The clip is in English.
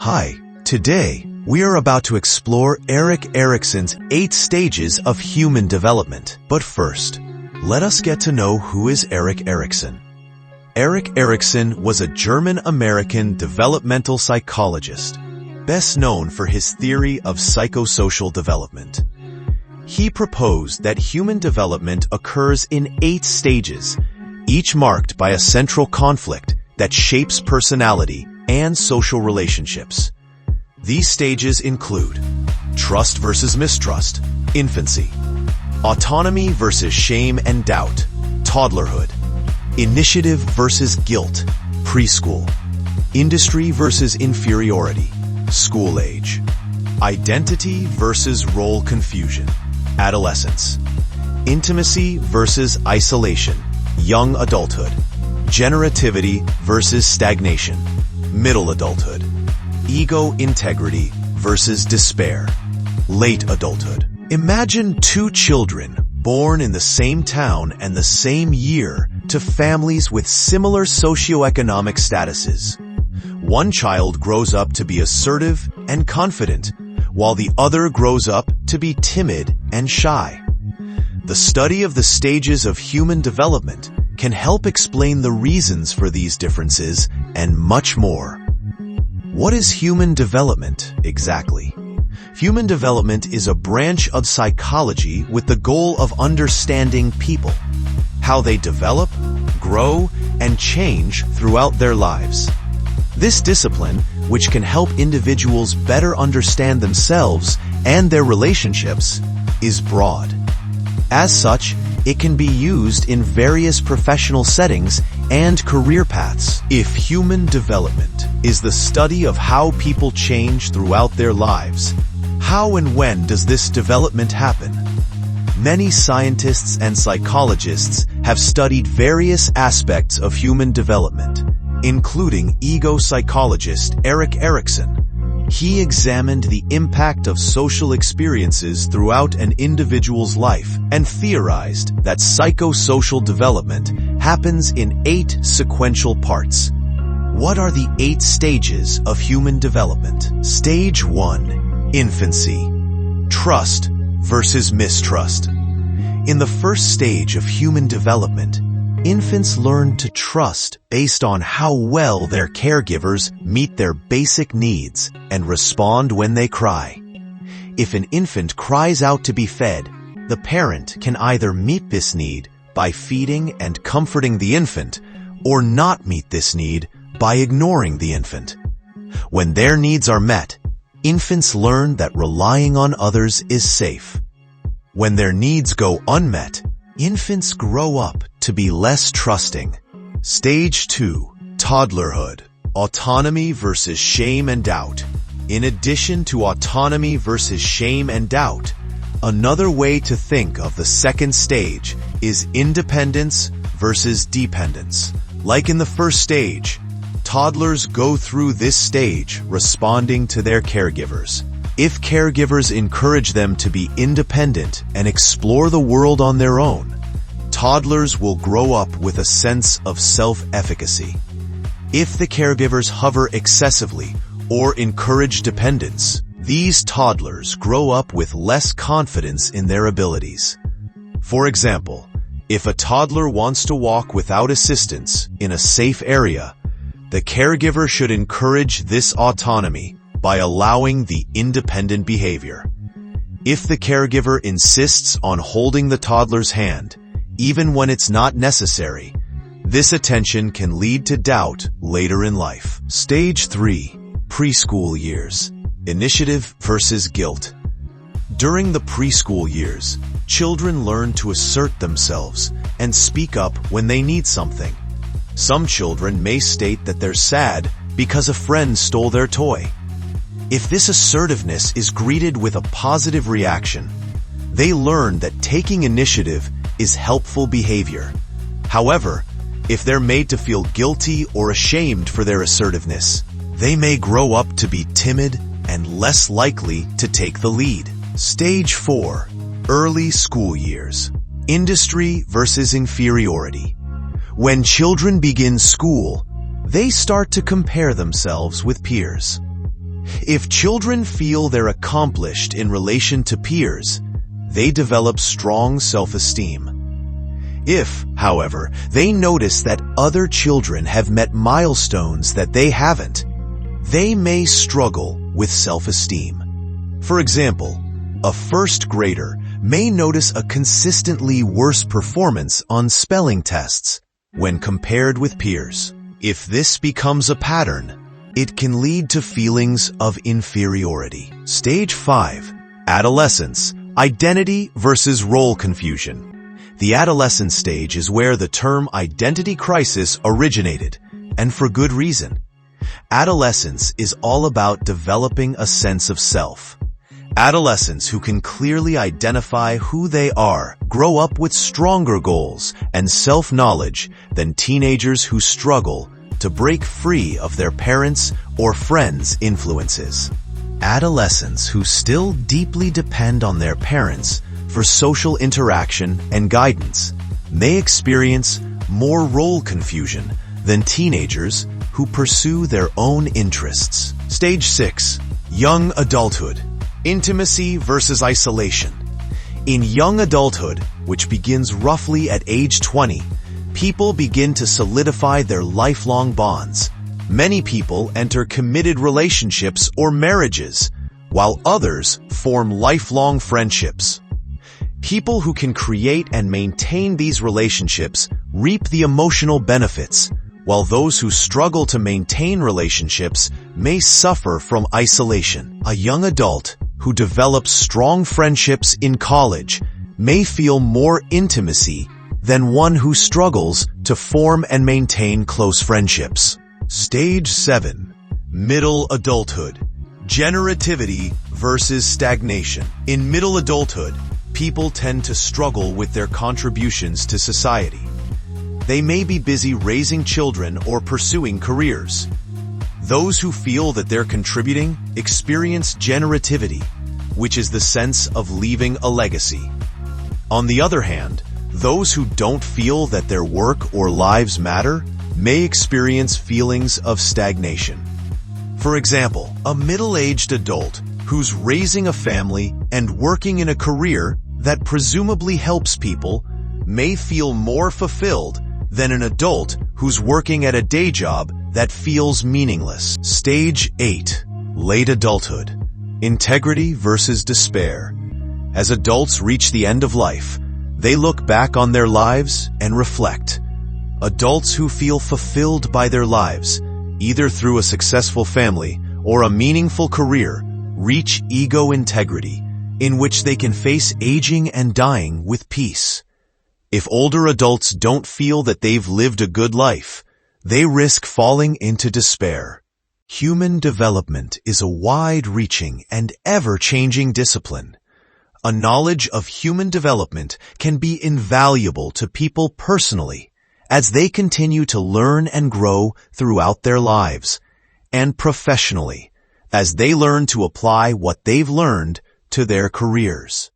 Hi, today we are about to explore Erik Erikson's 8 stages of human development. But first, let us get to know who is Erik Erikson. Erik Erikson was a German-American developmental psychologist, best known for his theory of psychosocial development. He proposed that human development occurs in 8 stages, each marked by a central conflict that shapes personality and social relationships. These stages include trust versus mistrust, infancy; autonomy versus shame and doubt, toddlerhood; initiative versus guilt, preschool; industry versus inferiority, school age; identity versus role confusion, adolescence; intimacy versus isolation, young adulthood; generativity versus stagnation, middle adulthood; ego integrity versus despair, late adulthood. Imagine 2 children born in the same town and the same year to families with similar socioeconomic statuses. One child grows up to be assertive and confident, while the other grows up to be timid and shy. The study of the stages of human development can help explain the reasons for these differences and much more. What is human development exactly? Human development is a branch of psychology with the goal of understanding people, how they develop, grow, and change throughout their lives. This discipline, which can help individuals better understand themselves and their relationships, is broad. As such, it can be used in various professional settings and career paths. If human development is the study of how people change throughout their lives, how and when does this development happen? Many scientists and psychologists have studied various aspects of human development, including ego psychologist Erik Erikson. He examined the impact of social experiences throughout an individual's life and theorized that psychosocial development happens in 8 sequential parts. What are the 8 stages of human development? Stage 1. Infancy. Trust versus mistrust. In the first stage of human development, infants learn to trust based on how well their caregivers meet their basic needs and respond when they cry. If an infant cries out to be fed, the parent can either meet this need by feeding and comforting the infant, or not meet this need by ignoring the infant. When their needs are met, infants learn that relying on others is safe. When their needs go unmet, infants grow up to be less trusting. Stage 2. Toddlerhood. Autonomy versus shame and doubt. In addition to autonomy versus shame and doubt, another way to think of the second stage is independence versus dependence. Like in the first stage, toddlers go through this stage responding to their caregivers. If caregivers encourage them to be independent and explore the world on their own, toddlers will grow up with a sense of self-efficacy. If the caregivers hover excessively or encourage dependence, these toddlers grow up with less confidence in their abilities. For example, if a toddler wants to walk without assistance in a safe area, the caregiver should encourage this autonomy by allowing the independent behavior. If the caregiver insists on holding the toddler's hand, even when it's not necessary, this attention can lead to doubt later in life. Stage 3. Preschool years. Initiative versus guilt. During the preschool years, children learn to assert themselves and speak up when they need something. Some children may state that they're sad because a friend stole their toy. If this assertiveness is greeted with a positive reaction, they learn that taking initiative is helpful behavior. However, if they're made to feel guilty or ashamed for their assertiveness, they may grow up to be timid and less likely to take the lead. Stage 4. Early school years. Industry versus inferiority. When children begin school, they start to compare themselves with peers. If children feel they're accomplished in relation to peers, they develop strong self-esteem. If, however, they notice that other children have met milestones that they haven't, they may struggle with self-esteem. For example, a first grader may notice a consistently worse performance on spelling tests when compared with peers. If this becomes a pattern, it can lead to feelings of inferiority. Stage 5. Adolescence, identity versus role confusion. The adolescent stage is where the term identity crisis originated, and for good reason. Adolescence is all about developing a sense of self. Adolescents who can clearly identify who they are grow up with stronger goals and self-knowledge than teenagers who struggle to break free of their parents' or friends' influences. Adolescents who still deeply depend on their parents for social interaction and guidance may experience more role confusion than teenagers who pursue their own interests. Stage 6. Young adulthood. Intimacy versus isolation. In young adulthood, which begins roughly at age 20, people begin to solidify their lifelong bonds. Many people enter committed relationships or marriages, while others form lifelong friendships. People who can create and maintain these relationships reap the emotional benefits, while those who struggle to maintain relationships may suffer from isolation. A young adult who develops strong friendships in college may feel more intimacy than one who struggles to form and maintain close friendships. Stage 7. Middle adulthood. Generativity versus stagnation. In middle adulthood, people tend to struggle with their contributions to society. They may be busy raising children or pursuing careers. Those who feel that they're contributing experience generativity, which is the sense of leaving a legacy. On the other hand, those who don't feel that their work or lives matter may experience feelings of stagnation. For example, a middle-aged adult who's raising a family and working in a career that presumably helps people may feel more fulfilled than an adult who's working at a day job that feels meaningless. Stage 8. Late adulthood. Integrity versus despair. As adults reach the end of life, they look back on their lives and reflect. Adults who feel fulfilled by their lives, either through a successful family or a meaningful career, reach ego integrity, in which they can face aging and dying with peace. If older adults don't feel that they've lived a good life, they risk falling into despair. Human development is a wide-reaching and ever-changing discipline. A knowledge of human development can be invaluable to people personally as they continue to learn and grow throughout their lives, and professionally as they learn to apply what they've learned to their careers.